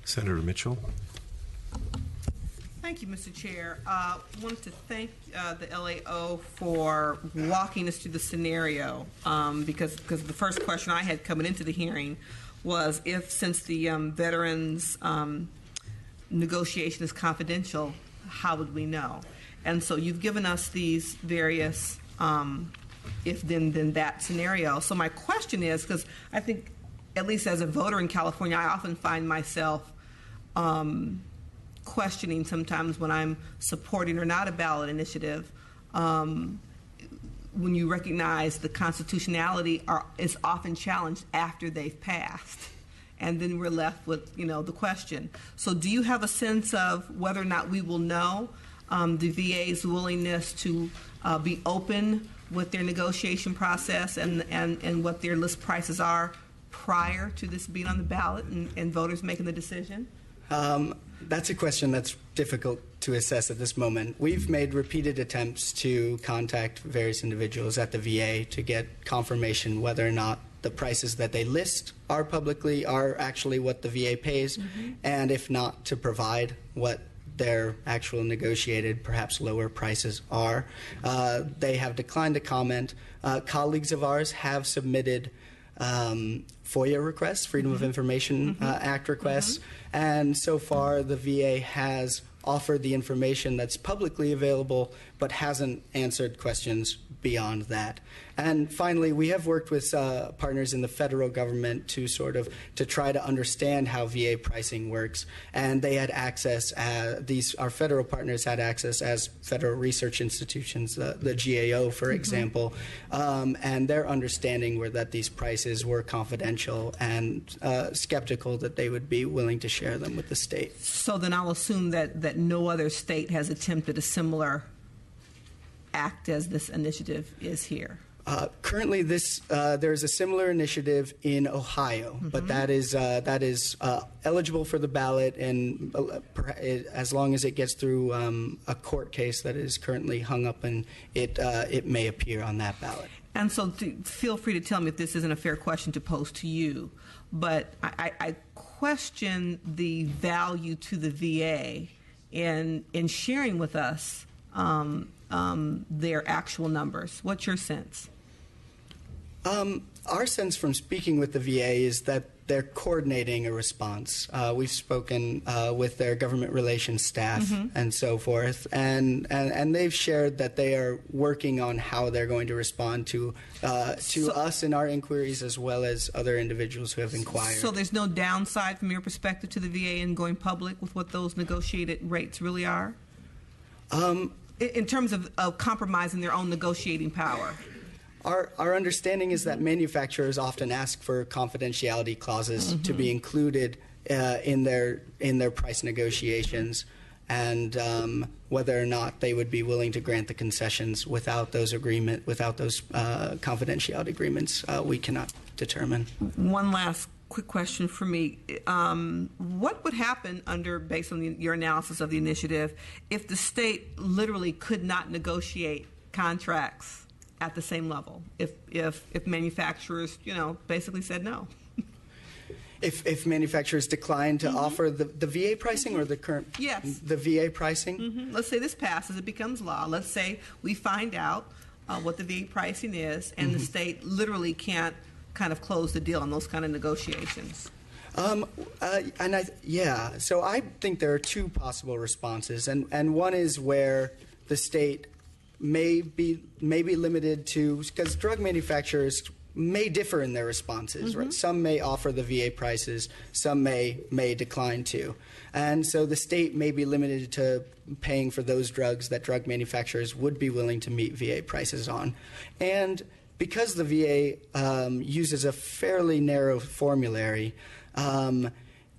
Senator Mitchell. Thank you, Mr. Chair. I wanted to thank the LAO for walking us through the scenario because the first question I had coming into the hearing was if, since the veterans negotiation is confidential, how would we know? And so you've given us these various if then that scenario. So my question is, because I think, at least as a voter in California, I often find myself questioning sometimes when I'm supporting or not a ballot initiative, when you recognize the constitutionality is often challenged after they've passed. And then we're left with, the question. So do you have a sense of whether or not we will know the VA's willingness to be open with their negotiation process and what their list prices are prior to this being on the ballot and voters making the decision? That's a question that's difficult to assess at this moment. We've made repeated attempts to contact various individuals at the VA to get confirmation whether or not the prices that they list are actually what the VA pays, and if not, to provide what their actual negotiated, perhaps lower prices are. They have declined to comment. Colleagues of ours have submitted FOIA requests, Freedom of Information Act requests, and so far the VA has offered the information that's publicly available but hasn't answered questions beyond that. And finally, we have worked with partners in the federal government to try to understand how VA pricing works, and they had access, our federal partners had access as federal research institutions, the GAO, for example, and their understanding were that these prices were confidential and skeptical that they would be willing to share them with the state. So then I'll assume that no other state has attempted a similar act as this initiative is here. Currently, there's a similar initiative in Ohio, but that is eligible for the ballot, and as long as it gets through a court case that is currently hung up, and it may appear on that ballot. And so feel free to tell me if this isn't a fair question to pose to you, but I question the value to the VA in sharing with us their actual numbers. What's your sense? Our sense from speaking with the VA is that they're coordinating a response. We've spoken with their government relations staff and so forth, and they've shared that they are working on how they're going to respond to us in our inquiries as well as other individuals who have inquired. So there's no downside from your perspective to the VA in going public with what those negotiated rates really are? In terms of compromising their own negotiating power? Our understanding is that manufacturers often ask for confidentiality clauses to be included in their price negotiations, and whether or not they would be willing to grant the concessions without those confidentiality agreements, we cannot determine. One last quick question for me. What would happen based on your analysis of the initiative, if the state literally could not negotiate contracts at the same level? If manufacturers, basically said no? If manufacturers decline to offer the VA pricing or the current? Yes. The VA pricing? Let's say this passes, it becomes law. Let's say we find out what the VA pricing is, and the state literally can't kind of close the deal on those kind of negotiations. So I think there are two possible responses, and one is where the state may be limited to, because drug manufacturers may differ in their responses, right? Some may offer the VA prices, some may decline to. And so the state may be limited to paying for those drugs that drug manufacturers would be willing to meet VA prices on. And because the VA uses a fairly narrow formulary,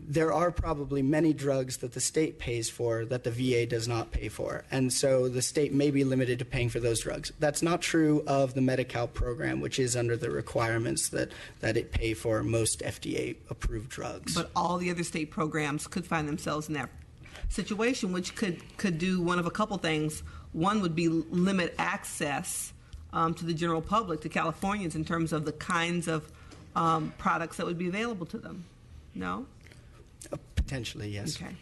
there are probably many drugs that the state pays for that the VA does not pay for. And so the state may be limited to paying for those drugs. That's not true of the Medi-Cal program, which is under the requirements that it pay for most FDA-approved drugs. But all the other state programs could find themselves in that situation, which could do one of a couple things. One would be limit access to the general public, to Californians, in terms of the kinds of products that would be available to them. No? Potentially, yes. Okay.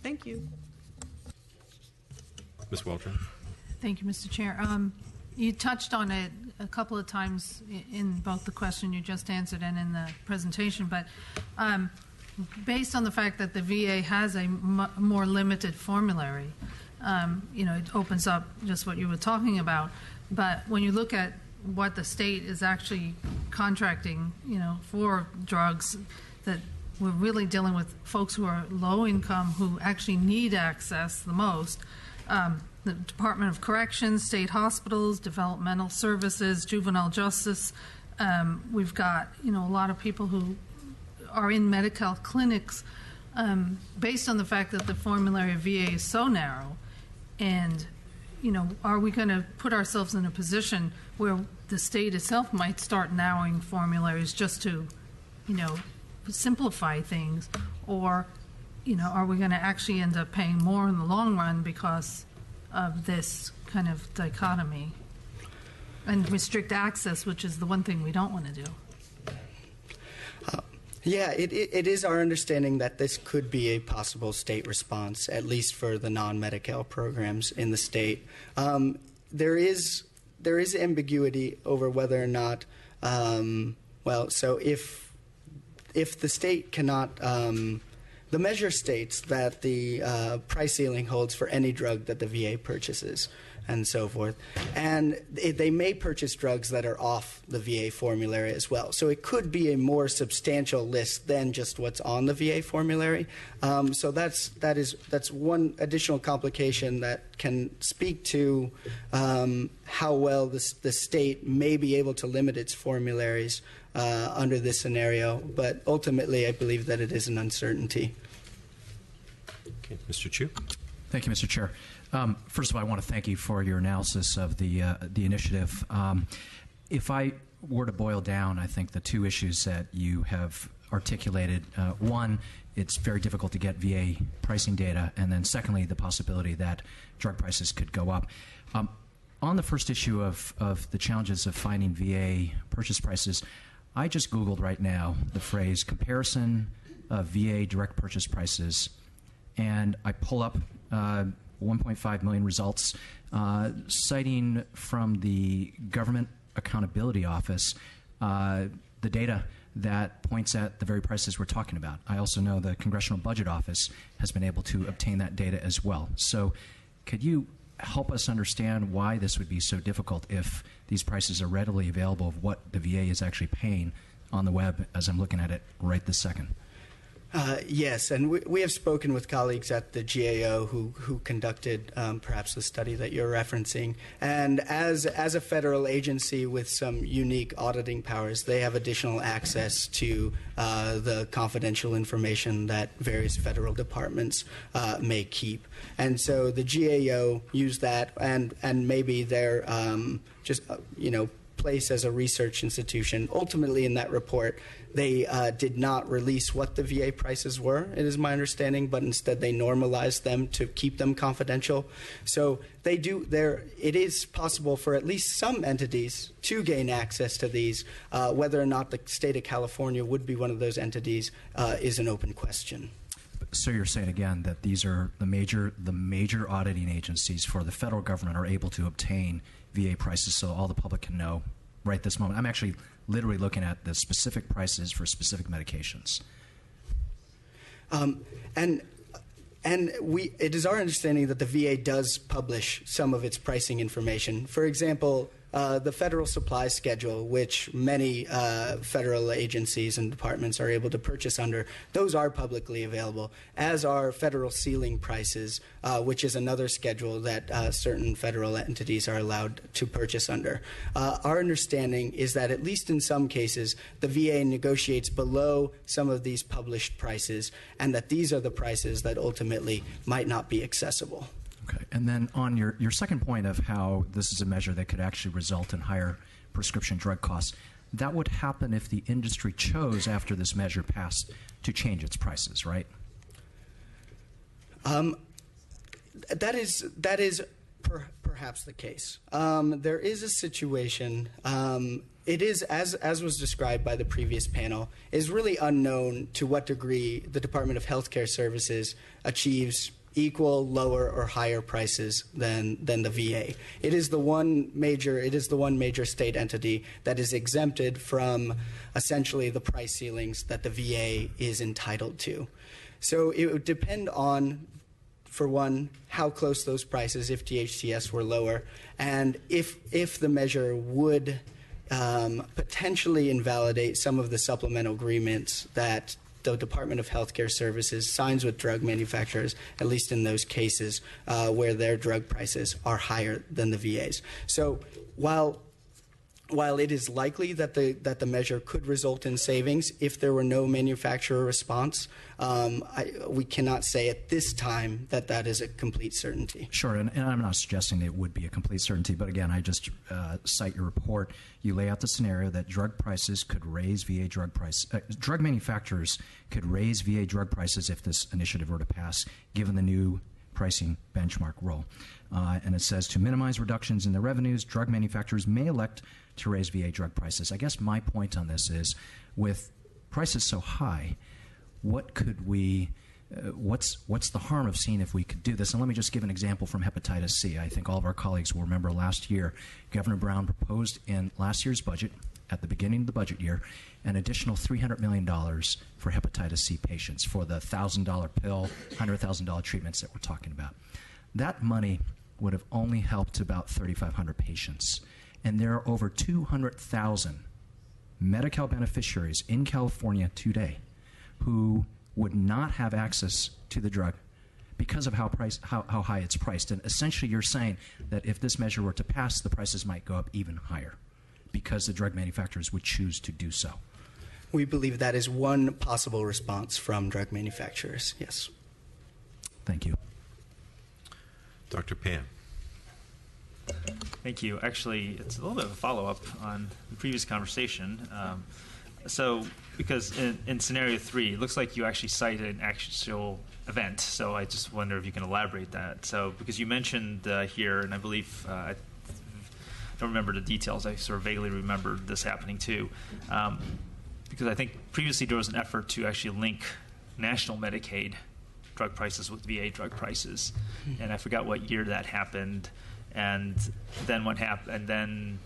Thank you. Ms. Waldron. Thank you, Mr. Chair. You touched on it a couple of times in both the question you just answered and in the presentation, but based on the fact that the VA has a more limited formulary, it opens up just what you were talking about. But when you look at what the state is actually contracting, for drugs, that we're really dealing with folks who are low income who actually need access the most. The Department of Corrections, state hospitals, developmental services, juvenile justice. We've got, a lot of people who are in medical clinics based on the fact that the formulary of VA is so narrow. And, are we going to put ourselves in a position where the state itself might start narrowing formularies just to, simplify things? Or, are we going to actually end up paying more in the long run because of this kind of dichotomy and restrict access, which is the one thing we don't want to do? Yeah, it is our understanding that this could be a possible state response, at least for the non-Medi-Cal programs in the state. There is ambiguity over whether or not, so if the state cannot, the measure states that the price ceiling holds for any drug that the VA purchases and so forth. And they may purchase drugs that are off the VA formulary as well. So it could be a more substantial list than just what's on the VA formulary. So that's one additional complication that can speak to how well the state may be able to limit its formularies under this scenario. But ultimately, I believe that it is an uncertainty. Okay, Mr. Chu. Thank you, Mr. Chair. First of all, I want to thank you for your analysis of the initiative. If I were to boil down, I think the two issues that you have articulated, one, it's very difficult to get VA pricing data, and then secondly, the possibility that drug prices could go up. On the first issue of the challenges of finding VA purchase prices, I just Googled right now the phrase comparison of VA direct purchase prices, and I pull up 1.5 million results, citing from the Government Accountability Office the data that points at the very prices we're talking about. I also know the Congressional Budget Office has been able to obtain that data as well. So could you help us understand why this would be so difficult if these prices are readily available of what the VA is actually paying on the web as I'm looking at it right this second? Yes, and we have spoken with colleagues at the GAO who conducted perhaps the study that you're referencing. And as a federal agency with some unique auditing powers, they have additional access to the confidential information that various federal departments may keep. And so the GAO used that, and maybe they're place as a research institution. Ultimately, in that report, they did not release what the VA prices were, it is my understanding, but instead they normalized them to keep them confidential. So it is possible for at least some entities to gain access to these. Whether or not the state of California would be one of those entities is an open question. So you're saying again that these are the major auditing agencies for the federal government are able to obtain VA prices so all the public can know right this moment. I'm actually literally looking at the specific prices for specific medications. It is our understanding that the VA does publish some of its pricing information. For example, the federal supply schedule, which many federal agencies and departments are able to purchase under, those are publicly available, as are federal ceiling prices, which is another schedule that certain federal entities are allowed to purchase under. Our understanding is that at least in some cases, the VA negotiates below some of these published prices, and that these are the prices that ultimately might not be accessible. Okay. And then on your second point of how this is a measure that could actually result in higher prescription drug costs, that would happen if the industry chose after this measure passed to change its prices, right? That is perhaps the case. There is a situation. It is, as was described by the previous panel, is really unknown to what degree the Department of Healthcare Services achieves equal, lower, or higher prices than the VA. It is the one major state entity that is exempted from essentially the price ceilings that the VA is entitled to. So it would depend on, for one, how close those prices, if DHCS were lower, and if the measure would potentially invalidate some of the supplemental agreements that the Department of Healthcare Services signs with drug manufacturers, at least in those cases where their drug prices are higher than the VA's. So while it is likely that the measure could result in savings if there were no manufacturer response, we cannot say at this time that is a complete certainty. Sure, and I'm not suggesting it would be a complete certainty, but again, I just cite your report. You lay out the scenario that drug prices could raise VA drug price. Drug manufacturers could raise VA drug prices if this initiative were to pass, given the new pricing benchmark rule. And it says to minimize reductions in the revenues, drug manufacturers may elect to raise VA drug prices. I guess my point on this is, with prices so high, what could we, what's the harm of seeing if we could do this? And let me just give an example from hepatitis C. I think all of our colleagues will remember last year, Governor Brown proposed in last year's budget, at the beginning of the budget year, an additional $300 million for hepatitis C patients for the $1,000 pill, $100,000 treatments that we're talking about. That money would have only helped about 3,500 patients. And there are over 200,000 Medi-Cal beneficiaries in California today who would not have access to the drug because of how high it's priced. And essentially you're saying that if this measure were to pass, the prices might go up even higher because the drug manufacturers would choose to do so. We believe that is one possible response from drug manufacturers, yes. Thank you. Dr. Pan. Thank you. Actually, it's a little bit of a follow-up on the previous conversation. Because in scenario 3, it looks like you actually cited an actual event. So I just wonder if you can elaborate that. So because you mentioned here, and I believe I don't remember the details. I sort of vaguely remember this happening too. Because I think previously there was an effort to actually link national Medicaid drug prices with VA drug prices, and I forgot what year that happened. And then what happened? And then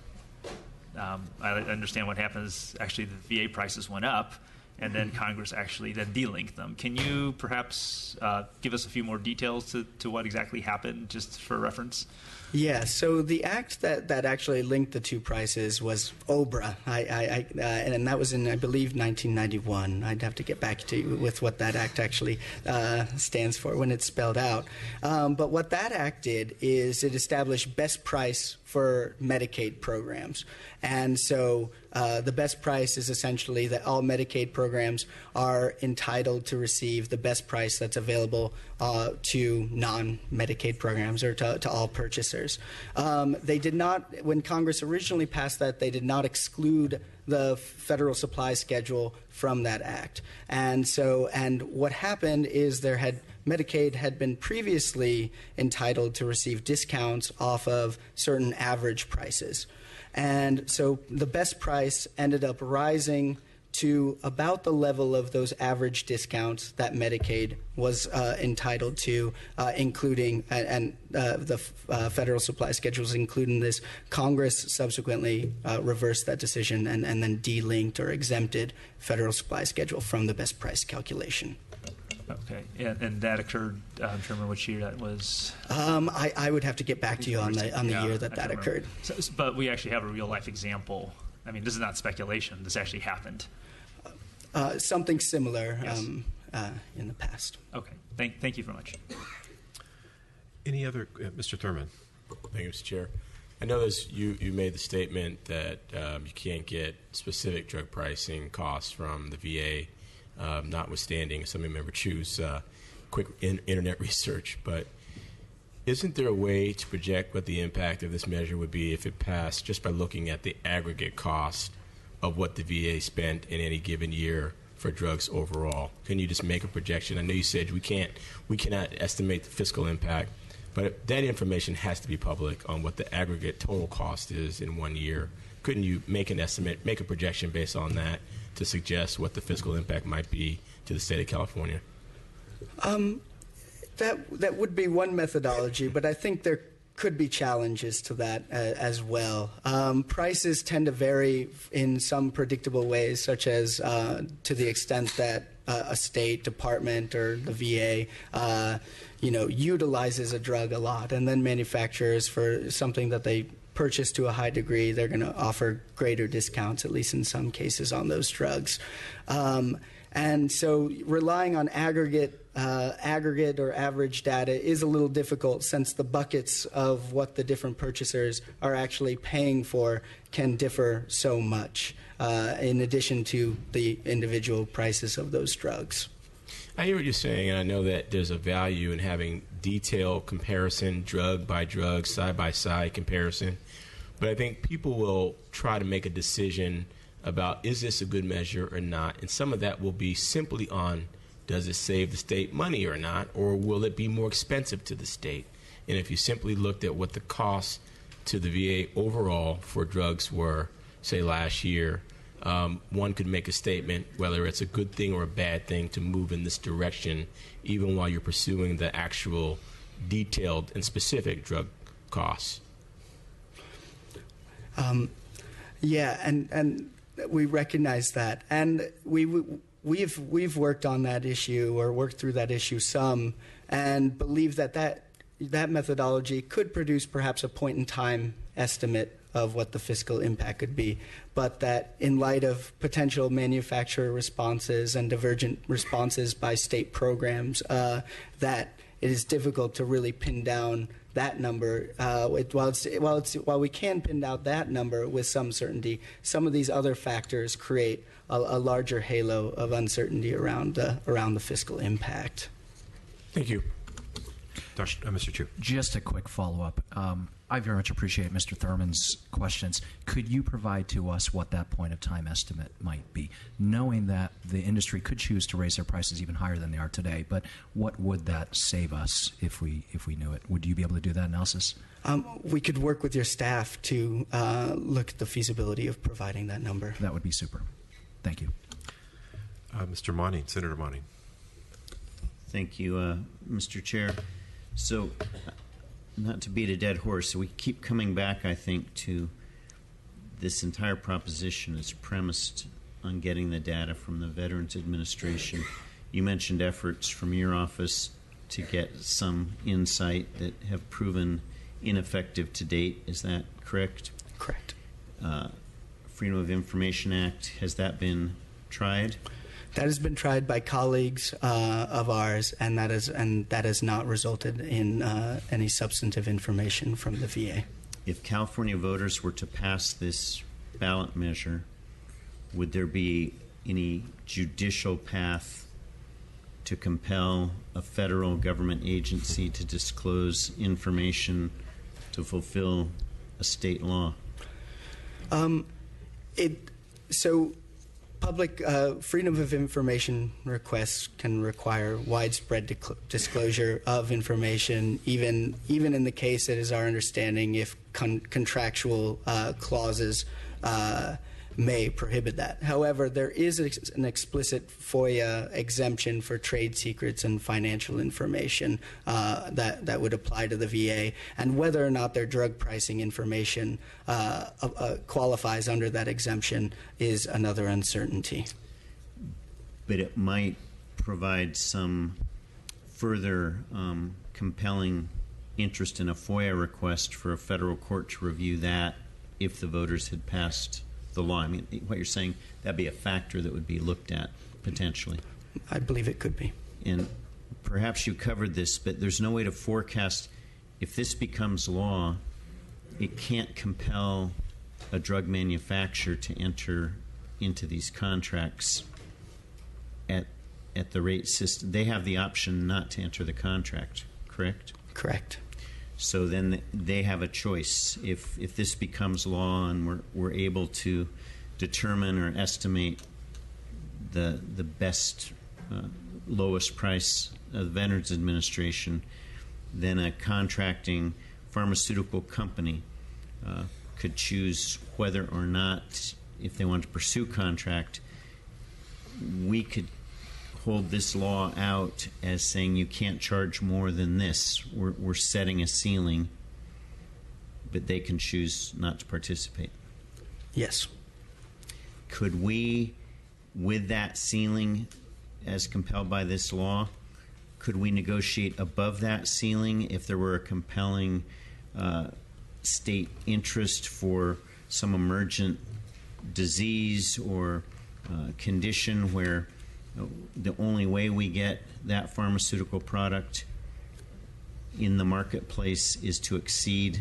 I understand what happened is actually the VA prices went up, and then Congress actually then delinked them. Can you perhaps give us a few more details to what exactly happened, just for reference? Yeah, so the act that actually linked the two prices was OBRA, and that was in, I believe, 1991. I'd have to get back to you with what that act actually stands for when it's spelled out. But what that act did is it established best price for Medicaid programs. And so the best price is essentially that all Medicaid programs are entitled to receive the best price that's available to non-Medicaid programs or to all purchasers. They did not, when Congress originally passed that, they did not exclude the federal supply schedule from that act. And what happened is Medicaid had been previously entitled to receive discounts off of certain average prices. And so the best price ended up rising to about the level of those average discounts that Medicaid was entitled to, including, and the federal supply schedules, including this. Congress subsequently reversed that decision and then delinked or exempted federal supply schedule from the best price calculation. Okay, and that occurred. I'm trying to remember which year that was. I would have to get back to you on the year that occurred. But we actually have a real life example. I mean, this is not speculation. This actually happened. Something similar, yes. In the past. Okay, thank you very much. Any other, Mr. Thurman? Thank you, Mr. Chair. I know you made the statement that you can't get specific drug pricing costs from the VA. Notwithstanding, some member choose quick internet research, but isn't there a way to project what the impact of this measure would be if it passed just by looking at the aggregate cost of what the VA spent in any given year for drugs overall? Can you just make a projection? I know you said we cannot estimate the fiscal impact But that information has to be public on what the aggregate total cost is in 1 year. Couldn't you make an estimate, make a projection based on that to suggest what the fiscal impact might be to the state of California? That would be one methodology, but I think there could be challenges to that as well. Prices tend to vary in some predictable ways, such as to the extent that a state department or the VA, utilizes a drug a lot, and then manufacturers, for something that they purchase to a high degree, they're going to offer greater discounts, at least in some cases, on those drugs. And so relying on aggregate or average data is a little difficult, since the buckets of what the different purchasers are actually paying for can differ so much, in addition to the individual prices of those drugs. I hear what you're saying, and I know that there's a value in having detailed comparison, drug by drug, side by side comparison. But I think people will try to make a decision about, is this a good measure or not? And some of that will be simply on, does it save the state money or not? Or will it be more expensive to the state? And if you simply looked at what the costs to the VA overall for drugs were, say, last year, one could make a statement whether it's a good thing or a bad thing to move in this direction, even while you're pursuing the actual detailed and specific drug costs. Yeah, and we recognize that, and we've worked on that issue, or worked through that issue some, and believe that methodology could produce perhaps a point-in-time estimate of what the fiscal impact could be, but that in light of potential manufacturer responses and divergent responses by state programs, that it is difficult to really pin down that number. While we can pin down that number with some certainty, some of these other factors create a larger halo of uncertainty around the fiscal impact. Thank you. Mr. Chu. Just a quick follow-up. I very much appreciate Mr. Thurman's questions. Could you provide to us what that point-of-time estimate might be, knowing that the industry could choose to raise their prices even higher than they are today? But what would that save us if we knew it? Would you be able to do that analysis? We could work with your staff to look at the feasibility of providing that number. That would be super. Thank you. Mr. Monning, Senator Monning. Thank you, Mr. Chair. So, not to beat a dead horse, we keep coming back, I think, to this entire proposition is premised on getting the data from the Veterans Administration. You mentioned efforts from your office to get some insight that have proven ineffective to date. Is that correct? Correct. Freedom of Information Act, has that been tried? That has been tried by colleagues of ours, and that has not resulted in any substantive information from the VA. If California voters were to pass this ballot measure, would there be any judicial path to compel a federal government agency to disclose information to fulfill a state law? Public freedom of information requests can require widespread disclosure of information, even in the case, it is our understanding, if contractual clauses may prohibit that. However, there is an explicit FOIA exemption for trade secrets and financial information that would apply to the VA, and whether or not their drug pricing information qualifies under that exemption is another uncertainty. But it might provide some further compelling interest in a FOIA request for a federal court to review that if the voters had passed the law. I mean, what you're saying, that'd be a factor that would be looked at potentially. I believe it could be. And perhaps you covered this, but there's no way to forecast if this becomes law. It can't compel a drug manufacturer to enter into these contracts at the rate system. They have the option not to enter the contract, correct? Correct. So then they have a choice. If this becomes law and we're able to determine or estimate the best lowest price of the Veterans Administration, then a contracting pharmaceutical company could choose whether or not, if they want to pursue contract, we could hold this law out as saying you can't charge more than this. We're setting a ceiling, but they can choose not to participate. Yes. Could we, with that ceiling as compelled by this law, could we negotiate above that ceiling if there were a compelling state interest for some emergent disease or condition where the only way we get that pharmaceutical product in the marketplace is to exceed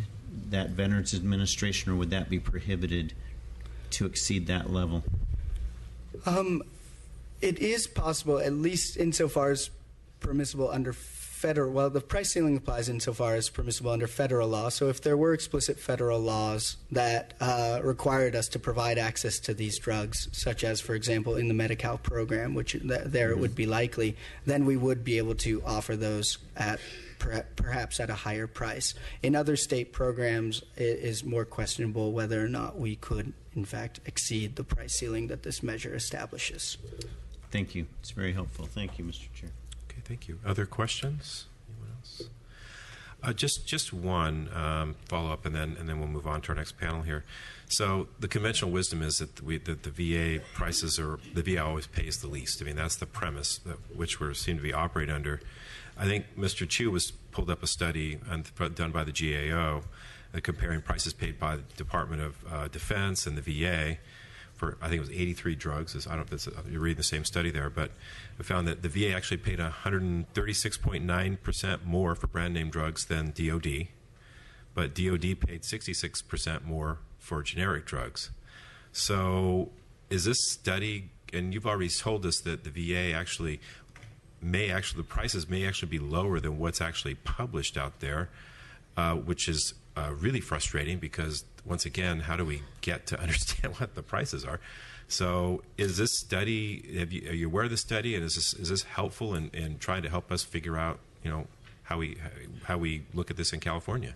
that Veterans Administration, or would that be prohibited to exceed that level? It is possible, at least insofar as permissible under federal, well, the price ceiling applies insofar as permissible under federal law. So if there were explicit federal laws that required us to provide access to these drugs, such as, for example, in the Medi-Cal program, which there it would be likely, then we would be able to offer those at perhaps at a higher price. In other state programs, it is more questionable whether or not we could, in fact, exceed the price ceiling that this measure establishes. Thank you. It's very helpful. Thank you, Mr. Chair. Okay, thank you. Other questions? Anyone else? Just one follow-up, and then we'll move on to our next panel here. So the conventional wisdom is that the VA prices are, the VA always pays the least. I mean, that's the premise which we seem to be operating under. I think Mr. Chu pulled up a study done by the GAO comparing prices paid by the Department of Defense and the VA for, I think it was 83 drugs. I don't know if you're reading the same study there, but I found that the VA actually paid 136.9% more for brand name drugs than DOD, but DOD paid 66% more for generic drugs. So is this study, and you've already told us that the VA actually the prices may actually be lower than what's actually published out there, which is really frustrating because, once again, how do we get to understand what the prices are? So is this study, are you aware of the study, and is this helpful in trying to help us figure out, how we look at this in California?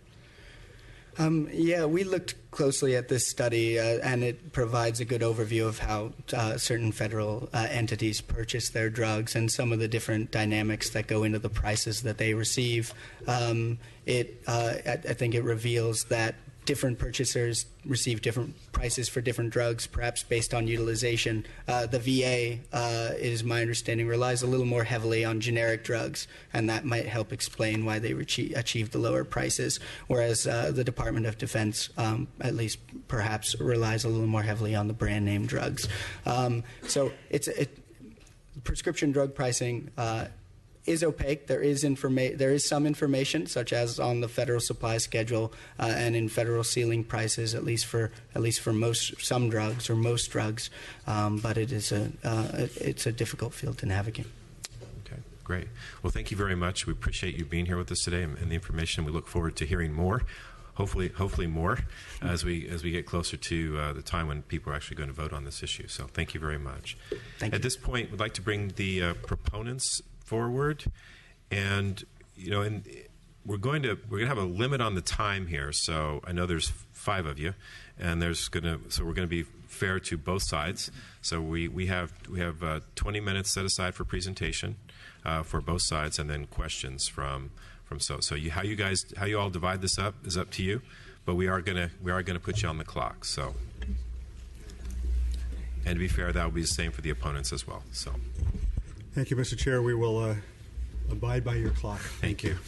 Yeah, we looked closely at this study, and it provides a good overview of how certain federal entities purchase their drugs and some of the different dynamics that go into the prices that they receive. I think it reveals that different purchasers receive different prices for different drugs, perhaps based on utilization. The VA, it is my understanding, relies a little more heavily on generic drugs, and that might help explain why they achieve the lower prices, whereas the Department of Defense, at least perhaps, relies a little more heavily on the brand name drugs. So prescription drug pricing is opaque. There is some information, such as on the federal supply schedule and in federal ceiling prices, at least for some drugs or most drugs. But it's a difficult field to navigate. Okay, great. Well, thank you very much. We appreciate you being here with us today and the information. We look forward to hearing more. Hopefully more as we get closer to the time when people are actually going to vote on this issue. So thank you very much. Thank you. At this point, we'd like to bring the proponents forward, and we're going to have a limit on the time here. So I know there's 5 of you, and so we're going to be fair to both sides. So we have 20 minutes set aside for presentation for both sides, and then questions from so how you all divide this up is up to you, but we are gonna put you on the clock. So, and to be fair, that will be the same for the opponents as well. So. Thank you, Mr. Chair. We will abide by your clock. Thank you.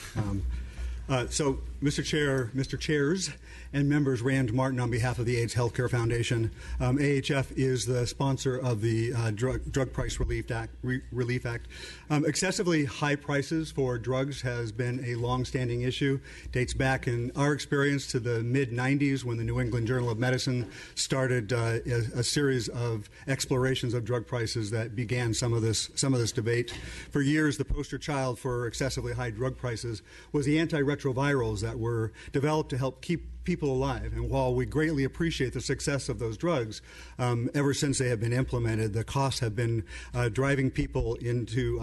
So, Mr. Chair, Mr. Chairs, and members, Rand Martin on behalf of the AIDS Healthcare Foundation. AHF is the sponsor of the Drug Price Relief Act. Excessively high prices for drugs has been a long-standing issue. Dates back, in our experience, to the mid-'90s when the New England Journal of Medicine started a series of explorations of drug prices that began some of this debate. For years, the poster child for excessively high drug prices was the anti-retroactive antiretrovirals that were developed to help keep people alive. And while we greatly appreciate the success of those drugs, ever since they have been implemented, the costs have been driving people into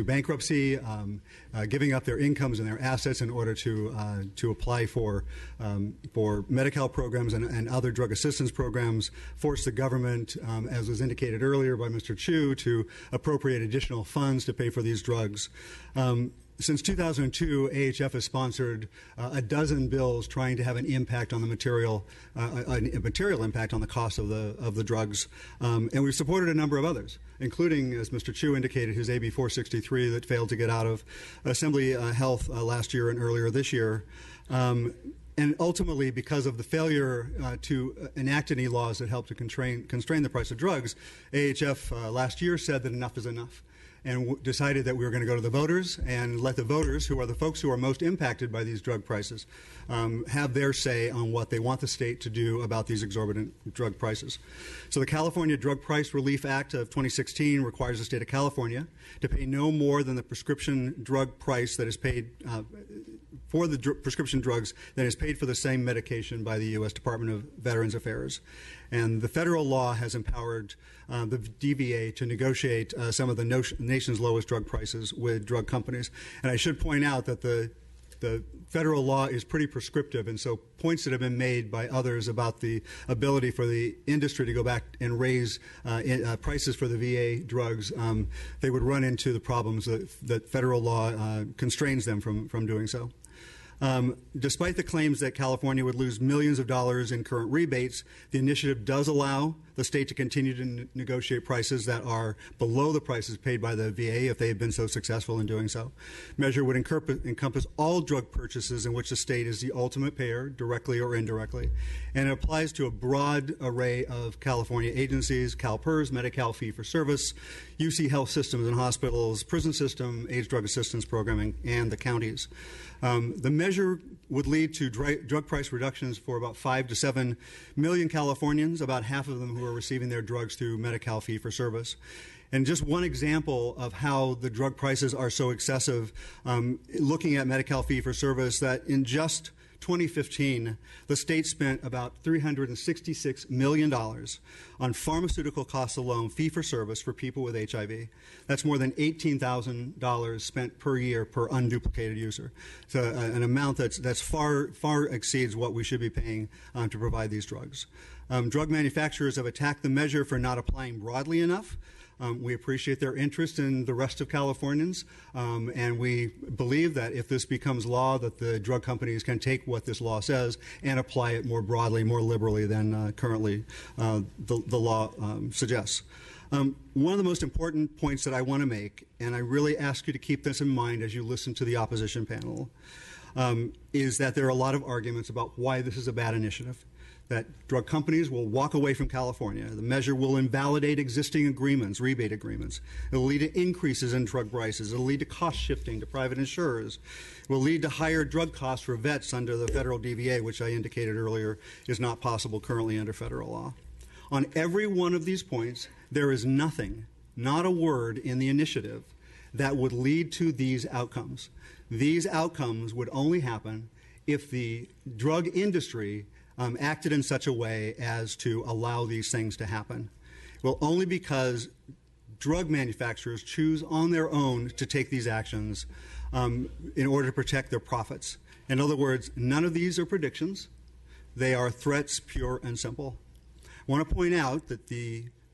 bankruptcy, giving up their incomes and their assets in order to apply for Medi-Cal programs and other drug assistance programs, force the government, as was indicated earlier by Mr. Chu, to appropriate additional funds to pay for these drugs. Since 2002, AHF has sponsored a dozen bills trying to have an impact on the material impact on the cost of the drugs, and we've supported a number of others, including, as Mr. Chu indicated, his AB 463 that failed to get out of Assembly Health last year and earlier this year. And ultimately, because of the failure to enact any laws that help to constrain the price of drugs, AHF last year said that enough is enough, and decided that we were going to go to the voters and let the voters, who are the folks who are most impacted by these drug prices, have their say on what they want the state to do about these exorbitant drug prices. So the California Drug Price Relief Act of 2016 requires the state of California to pay no more than the prescription drug price that is paid for the prescription drugs that is paid for the same medication by the U.S. Department of Veterans Affairs. And the federal law has empowered the DVA to negotiate some of the nation's lowest drug prices with drug companies. And I should point out that the federal law is pretty prescriptive, and so points that have been made by others about the ability for the industry to go back and raise prices for the VA drugs, they would run into the problems that federal law constrains them from doing so. Despite the claims that California would lose millions of dollars in current rebates, the initiative does allow the state to continue to negotiate prices that are below the prices paid by the VA if they have been so successful in doing so. Measure would encompass all drug purchases in which the state is the ultimate payer, directly or indirectly, and it applies to a broad array of California agencies: CalPERS, Medi-Cal fee-for-service, UC health systems and hospitals, prison system, AIDS drug assistance programming, and the counties. The measure would lead to drug price reductions for about 5 to 7 million Californians, about half of them who are receiving their drugs through Medi-Cal fee-for-service. And just one example of how the drug prices are so excessive, looking at Medi-Cal fee-for-service, that in just 2015, the state spent about $366 million on pharmaceutical costs alone, fee-for-service, for people with HIV. That's more than $18,000 spent per year per unduplicated user. So an amount that's far exceeds what we should be paying to provide these drugs. Drug manufacturers have attacked the measure for not applying broadly enough. We appreciate their interest in the rest of Californians, and we believe that if this becomes law, that the drug companies can take what this law says and apply it more broadly, more liberally than currently the law suggests. One of the most important points that I want to make, and I really ask you to keep this in mind as you listen to the opposition panel, is that there are a lot of arguments about why this is a bad initiative, that drug companies will walk away from California. The measure will invalidate existing agreements, rebate agreements. It will lead to increases in drug prices. It will lead to cost shifting to private insurers. It will lead to higher drug costs for vets under the federal DVA, which I indicated earlier is not possible currently under federal law. On every one of these points, there is nothing, not a word in the initiative that would lead to these outcomes. These outcomes would only happen if the drug industry acted in such a way as to allow these things to happen. Well, only because drug manufacturers choose on their own to take these actions in order to protect their profits. In other words, none of these are predictions. They are threats, pure and simple. I want to point out that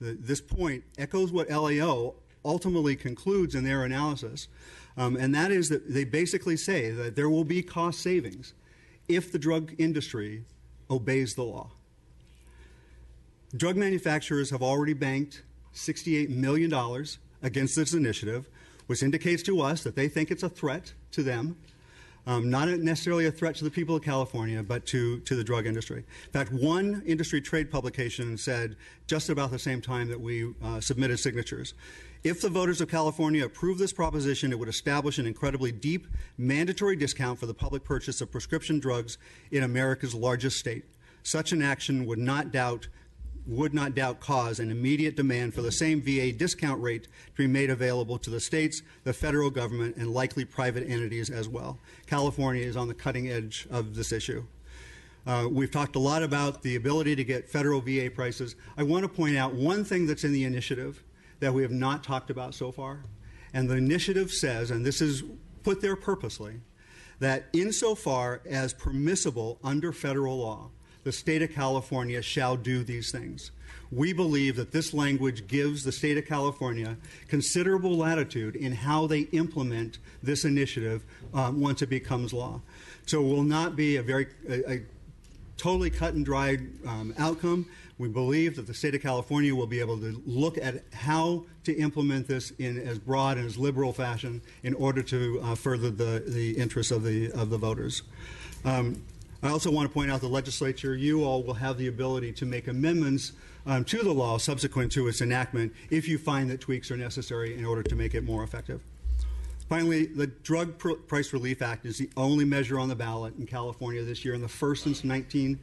this point echoes what LAO ultimately concludes in their analysis, and that is that they basically say that there will be cost savings if the drug industry obeys the law. Drug manufacturers have already banked $68 million against this initiative, which indicates to us that they think it's a threat to them, not necessarily a threat to the people of California, but to the drug industry. In fact, one industry trade publication said just about the same time that we submitted signatures, if the voters of California approve this proposition, it would establish an incredibly deep mandatory discount for the public purchase of prescription drugs in America's largest state. Such an action would not doubt would not doubt cause an immediate demand for the same VA discount rate to be made available to the states, the federal government, and likely private entities as well. California is on the cutting edge of this issue. We've talked a lot about the ability to get federal VA prices. I want to point out one thing that's in the initiative that we have not talked about so far. And the initiative says, and this is put there purposely, that insofar as permissible under federal law, the state of California shall do these things. We believe that this language gives the state of California considerable latitude in how they implement this initiative once it becomes law. So it will not be a totally cut and dried outcome. We believe that the state of California will be able to look at how to implement this in as broad and as liberal fashion in order to further the interests of the voters. I also want to point out the legislature, you all will have the ability to make amendments to the law subsequent to its enactment if you find that tweaks are necessary in order to make it more effective. Finally, the Drug Price Relief Act is the only measure on the ballot in California this year, and the first since 19